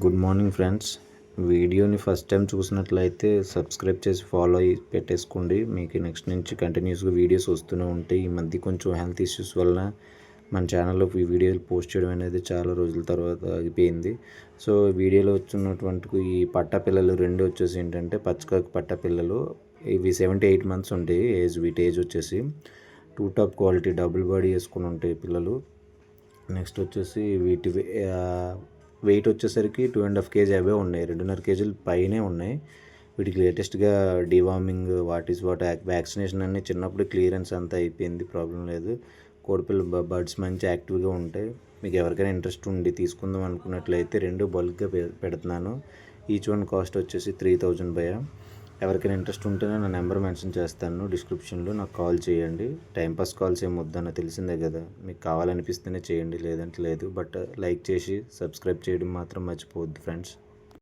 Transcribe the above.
Good morning friends. వీడియోని first time చూసినట్లయితే subscribe చేసి ఫాలో అయ్యి పెట్టేసుకోండి. మీకు నెక్స్ట్ నుంచి కంటిన్యూస్గా వీడియోస్ వస్తూనే ఉంటాయి. ఈ మధ్య కొంచెం హెల్త్ ఇష్యూస్ వలన మన ఛానల్లో ఈ వీడియోలు పోస్ట్ చేయడం అనేది చాలా రోజుల తర్వాత ఆగిపోయింది. సో వీడియోలో వచ్చినటువంటి ఈ పట్టా పిల్లలు రెండు వచ్చేసి ఏంటంటే పచ్చకాకు పట్టా పిల్లలు. ఇవి 7 to 8 months ఉంటాయి వీటి ఏజ్ వచ్చేసి. Two top quality double body వేసుకుని ఉంటాయి పిల్లలు. నెక్స్ట్ వచ్చేసి వీటి వెయిట్ వచ్చేసరికి 2.5 kg అవే ఉన్నాయి, 2.5 kg పైనే ఉన్నాయి. వీటికి లేటెస్ట్గా డివార్మింగ్ వాట్ వ్యాక్సినేషన్ అన్నీ చిన్నప్పుడు క్లియరెన్స్ అంతా అయిపోయింది, ప్రాబ్లం లేదు. కోడిపిల్ల బర్డ్స్ మంచి యాక్టివ్గా ఉంటాయి. మీకు ఎవరికైనా ఇంట్రెస్ట్ ఉండి తీసుకుందాం అనుకున్నట్లయితే రెండు బల్క్గా పెడుతున్నాను. ఈచ్ వన్ కాస్ట్ వచ్చేసి 3000 భయ్యా. ఎవరికైనా ఇంట్రెస్ట్ ఉంటేనే నా నెంబర్ మెన్షన్ చేస్తాను డిస్క్రిప్షన్లో, నాకు కాల్ చేయండి. టైంపాస్ కాల్స్ ఏం వద్దన్న తెలిసిందే కదా, మీకు కావాలనిపిస్తేనే చేయండి, లేదంటే లేదు. బట్ లైక్ చేసి సబ్స్క్రైబ్ చేయడం మాత్రం మర్చిపోవద్దు ఫ్రెండ్స్.